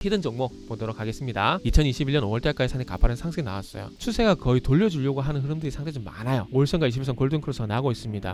히든 종목 보도록 하겠습니다. 2021년 5월달까지 상당히 가파른 상승이 나왔어요. 추세가 거의 돌려주려고 하는 흐름들이 상당히 좀 많아요. 5일선과 20일선 골든크로스가 나고 있습니다.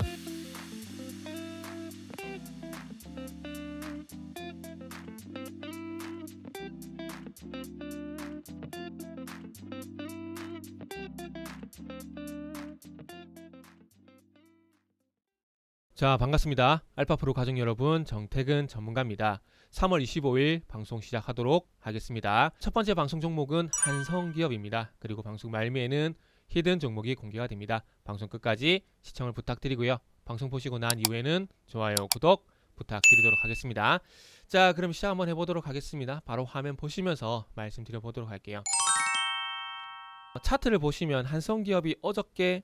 자, 반갑습니다. 알파프로 가족 여러분, 정태근 전문가입니다. 3월 25일 방송 시작하도록 하겠습니다. 첫 번째 방송 종목은 한성기업입니다. 그리고 방송 말미에는 히든 종목이 공개가 됩니다. 방송 끝까지 시청을 부탁드리고요. 방송 보시고 난 이후에는 좋아요, 구독 부탁드리도록 하겠습니다. 자, 그럼 시작 한번 해보도록 하겠습니다. 바로 화면 보시면서 말씀드려보도록 할게요. 차트를 보시면 한성기업이 어저께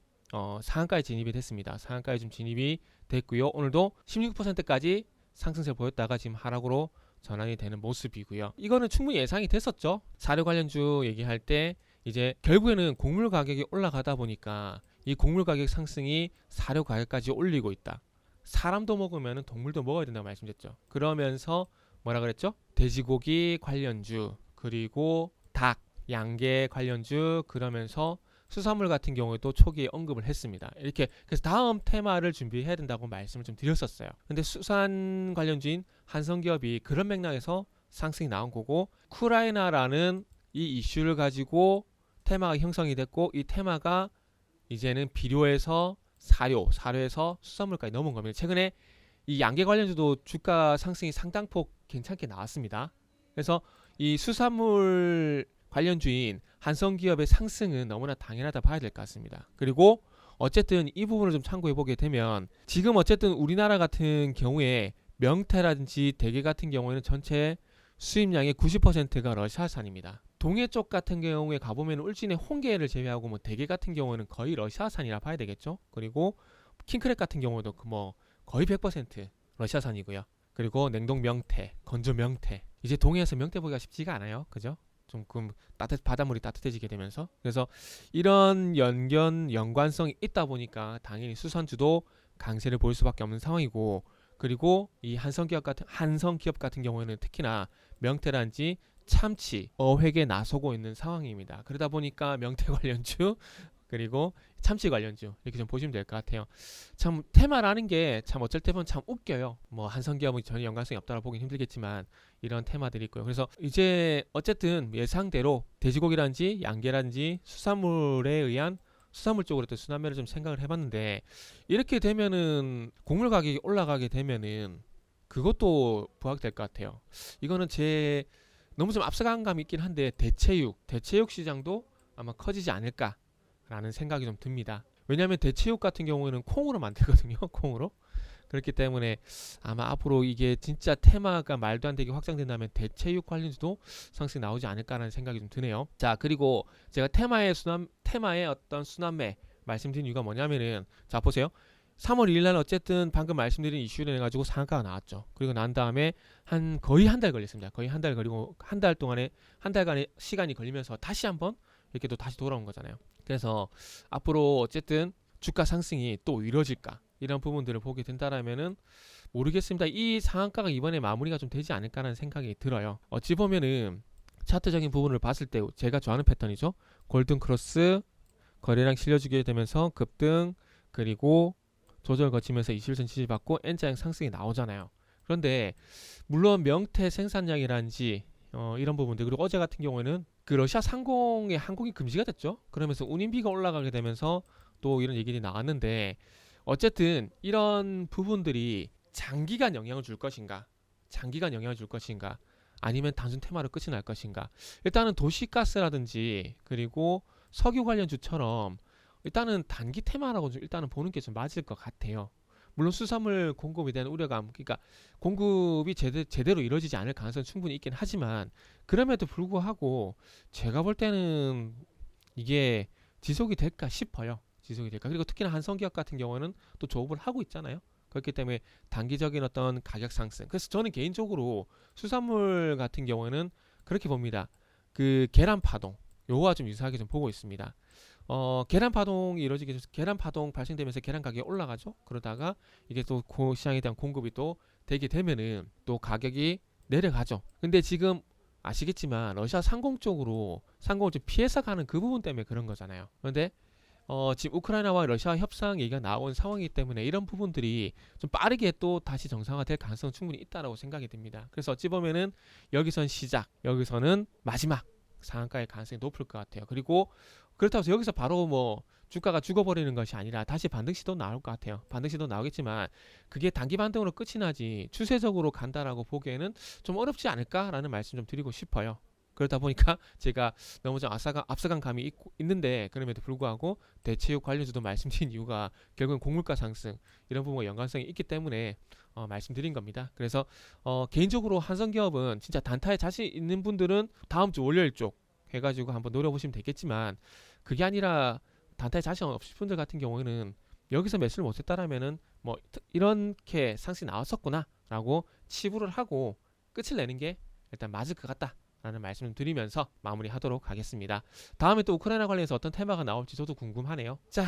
상한가에 진입이 됐습니다. 상한가에 좀 진입이 됐고요. 오늘도 16%까지 상승세를 보였다가 지금 하락으로 전환이 되는 모습이고요. 이거는 충분히 예상이 됐었죠. 사료 관련주 얘기할 때 이제 결국에는 곡물 가격이 올라가다 보니까 이 곡물 가격 상승이 사료 가격까지 올리고 있다. 사람도 먹으면 동물도 먹어야 된다고 말씀드렸죠. 그러면서 뭐라 그랬죠? 돼지고기 관련주, 그리고 닭, 양계 관련주, 그러면서 수산물 같은 경우에도 초기에 언급을 했습니다. 이렇게 그래서 다음 테마를 준비해야 된다고 말씀을 좀 드렸었어요. 근데 수산 관련주인 한성기업이 그런 맥락에서 상승이 나온 거고, 우크라이나라는 이 이슈를 가지고 테마가 형성이 됐고, 이 테마가 이제는 비료에서 사료에서 수산물까지 넘은 겁니다. 최근에 이 양계 관련주도 주가 상승이 상당폭 괜찮게 나왔습니다. 그래서 이 수산물 관련주인 한성기업의 상승은 너무나 당연하다 봐야 될 것 같습니다. 그리고 어쨌든 이 부분을 좀 참고해 보게 되면 지금 어쨌든 우리나라 같은 경우에 명태라든지 대게 같은 경우에는 전체 수입량의 90%가 러시아산입니다. 동해 쪽 같은 경우에 가보면 울진의 홍게를 제외하고 뭐 대게 같은 경우는 거의 러시아산이라 봐야 되겠죠. 그리고 킹크랩 같은 경우도 뭐 거의 100% 러시아산이고요. 그리고 명태, 건조 명태, 이제 동해에서 명태 보기가 쉽지가 않아요. 그죠? 조금 바닷물이 따뜻해지게 되면서, 그래서 이런 연관성이 있다 보니까 당연히 수산주도 강세를 보일 수밖에 없는 상황이고, 그리고 이 한성기업 같은 경우에는 특히나 명태란지 참치, 어획에 나서고 있는 상황입니다. 그러다 보니까 명태 관련주 그리고 참치 관련주 이렇게 좀 보시면 될 것 같아요. 참 테마라는 게 참 어쩔 때 보면 참 웃겨요. 뭐 한성기업은 전혀 연관성이 없다고 보긴 힘들겠지만 이런 테마들이 있고요. 그래서 이제 어쨌든 예상대로 돼지고기라든지 양계라든지 수산물에 의한 수산물 쪽으로 또 순환매를 좀 생각을 해봤는데, 이렇게 되면은 곡물 가격이 올라가게 되면은 그것도 부각될 것 같아요. 이거는 제 너무 좀 앞서간 감이 있긴 한데 대체육 시장도 아마 커지지 않을까 라는 생각이 좀 듭니다. 왜냐하면 대체육 같은 경우에는 콩으로 만들거든요. 콩으로. 그렇기 때문에 아마 앞으로 이게 진짜 테마가 말도 안 되게 확장된다면 대체육 관련주도 상승이 나오지 않을까라는 생각이 좀 드네요. 자, 그리고 제가 테마의 어떤 순환매 말씀드린 이유가 뭐냐면은, 자 보세요. 3월 2일 날 어쨌든 방금 말씀드린 이슈를 해가지고 상한가가 나왔죠. 그리고 난 다음에 거의 한 달 걸렸습니다. 거의 한 달 걸리고 한 달간의 시간이 걸리면서 다시 한번 이렇게 또 다시 돌아온 거잖아요. 그래서 앞으로 어쨌든 주가 상승이 또 이뤄질까, 이런 부분들을 보게 된다라면은 모르겠습니다. 이 상한가가 이번에 마무리가 좀 되지 않을까라는 생각이 들어요. 어찌 보면은 차트적인 부분을 봤을 때 제가 좋아하는 패턴이죠. 골든크로스 거래량 실려주게 되면서 급등, 그리고 조절 거치면서 21선 지지받고 N자형 상승이 나오잖아요. 그런데 물론 명태 생산량이라든지 이런 부분들, 그리고 어제 같은 경우에는 그 러시아 상공의 항공이 금지가 됐죠. 그러면서 운임비가 올라가게 되면서 또 이런 얘기들이 나왔는데, 어쨌든 이런 부분들이 장기간 영향을 줄 것인가, 아니면 단순 테마로 끝이 날 것인가. 일단은 도시가스라든지 그리고 석유 관련주처럼 일단은 단기 테마라고 좀 일단은 보는 게 좀 맞을 것 같아요. 물론 수산물 공급에 대한 우려감, 그러니까 공급이 제대로 이루어지지 않을 가능성은 충분히 있긴 하지만, 그럼에도 불구하고 제가 볼 때는 이게 지속이 될까 싶어요. 그리고 특히나 한성기업 같은 경우는 또 조업을 하고 있잖아요. 그렇기 때문에 단기적인 어떤 가격 상승. 그래서 저는 개인적으로 수산물 같은 경우는 그렇게 봅니다. 그 계란 파동, 요거와 좀 유사하게 좀 보고 있습니다. 계란 파동이 이루어지게 돼서 계란 파동 발생되면서 계란 가격이 올라가죠. 그러다가 이게 또 시장에 대한 공급이 또 되게 되면은 또 가격이 내려가죠. 근데 지금 아시겠지만 러시아 상공 쪽으로 상공을 좀 피해서 가는 그 부분 때문에 그런 거잖아요. 그런데 지금 우크라이나와 러시아 협상 얘기가 나온 상황이기 때문에 이런 부분들이 좀 빠르게 또 다시 정상화될 가능성은 충분히 있다라고 생각이 듭니다. 그래서 어찌 보면은 여기선 시작, 여기서는 마지막 상한가의 가능성이 높을 것 같아요. 그리고 그렇다고 해서 여기서 바로 뭐 주가가 죽어버리는 것이 아니라 다시 반등 시도 나올 것 같아요. 반등 시도 나오겠지만 그게 단기 반등으로 끝이 나지 추세적으로 간다라고 보기에는 좀 어렵지 않을까라는 말씀 좀 드리고 싶어요. 그러다 보니까 제가 너무 좀 앞서간 감이 있는데 그럼에도 불구하고 대체육 관련주도 말씀드린 이유가 결국은 곡물가 상승 이런 부분과 연관성이 있기 때문에 말씀드린 겁니다. 그래서 개인적으로 한성기업은 진짜 단타에 자신 있는 분들은 다음 주 월요일 쪽 해가지고 한번 노려보시면 되겠지만 그게 아니라 단타에 자신 없으신 분들 같은 경우에는 여기서 매수를 못했다라면은 뭐 이렇게 상승이 나왔었구나 라고 치부를 하고 끝을 내는 게 일단 맞을 것 같다 라는 말씀을 드리면서 마무리하도록 하겠습니다. 다음에 또 우크라이나 관련해서 어떤 테마가 나올지 저도 궁금하네요. 자,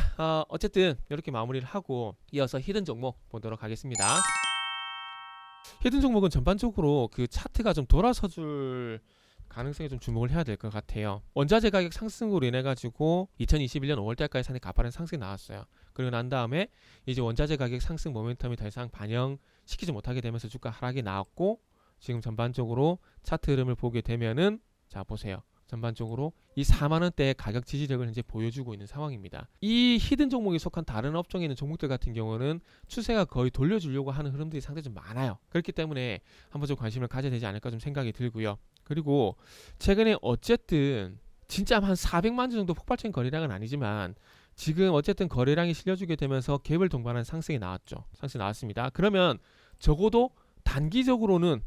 어쨌든 이렇게 마무리를 하고 이어서 히든 종목 보도록 하겠습니다. 히든 종목은 전반적으로 그 차트가 좀 돌아서줄 가능성에 좀 주목을 해야 될 것 같아요. 원자재 가격 상승으로 인해 가지고 2021년 5월달까지 상당히 가파른 상승이 나왔어요. 그리고 난 다음에 이제 원자재 가격 상승 모멘텀이 더 이상 반영시키지 못하게 되면서 주가 하락이 나왔고 지금 전반적으로 차트 흐름을 보게 되면은 자 보세요. 전반적으로 이 4만원대의 가격 지지력을 현재 보여주고 있는 상황입니다. 이 히든 종목이 속한 다른 업종에 있는 종목들 같은 경우는 추세가 거의 돌려주려고 하는 흐름들이 상당히 좀 많아요. 그렇기 때문에 한번 좀 관심을 가져야 되지 않을까 좀 생각이 들고요. 그리고 최근에 어쨌든 진짜 한 400만 주 정도 폭발적인 거래량은 아니지만 지금 어쨌든 거래량이 실려주게 되면서 갭을 동반한 상승이 나왔죠. 상승이 나왔습니다. 그러면 적어도 단기적으로는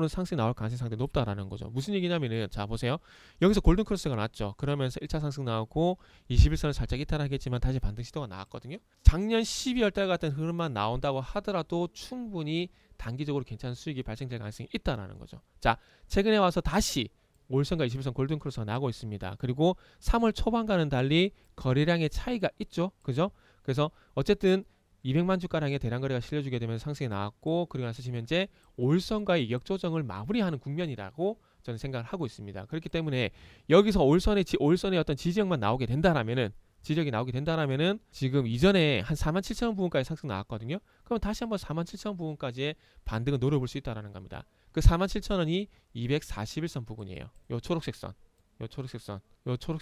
상승이 나올 가능성이 상당히 높다라는 거죠. 무슨 얘기냐면은 자 보세요. 여기서 골든 크로스가 났죠. 그러면서 1차 상승 나오고 21선을 살짝 이탈하겠지만 다시 반등 시도가 나왔거든요. 작년 12월 달 같은 흐름만 나온다고 하더라도 충분히 단기적으로 괜찮은 수익이 발생될 가능성이 있다라는 거죠. 자, 최근에 와서 다시 5일선과 21선 골든 크로스가 나오고 있습니다. 그리고 3월 초반과는 달리 거래량의 차이가 있죠. 그죠? 그래서 어쨌든 200만 주가량의 대량 거래가 실려주게 되면서 상승이 나왔고 그리고 나서 지금 현재 5일선과의 이격 조정을 마무리하는 국면이라고 저는 생각을 하고 있습니다. 그렇기 때문에 여기서 5일선의 어떤 지지력만 나오게 된다라면은 지력이 나오게 된다라면은 지금 이전에 한 47,000원 부분까지 상승 나왔거든요. 그럼 다시 한번 47,000원 부분까지의 반등을 노려볼 수 있다라는 겁니다. 그 47,000원이 241선 부분이에요. 요 초록색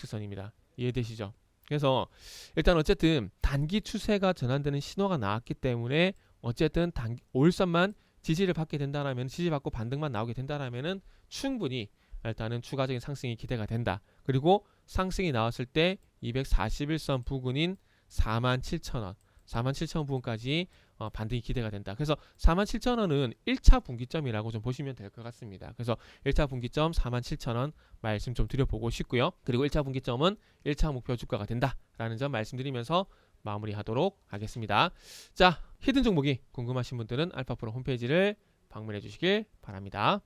선입니다. 이해되시죠? 그래서 일단 어쨌든 단기 추세가 전환되는 신호가 나왔기 때문에 어쨌든 5일선만 지지를 받게 된다라면 지지받고 반등만 나오게 된다라면은 충분히 일단은 추가적인 상승이 기대가 된다. 그리고 상승이 나왔을 때 241선 부근인 47,000원 47,000원 부분까지 반등이 기대가 된다. 그래서 47,000원은 1차 분기점이라고 좀 보시면 될 것 같습니다. 그래서 1차 분기점 47,000원 말씀 좀 드려보고 싶고요. 그리고 1차 분기점은 1차 목표 주가가 된다라는 점 말씀드리면서 마무리하도록 하겠습니다. 자, 히든 종목이 궁금하신 분들은 알파프로 홈페이지를 방문해 주시길 바랍니다.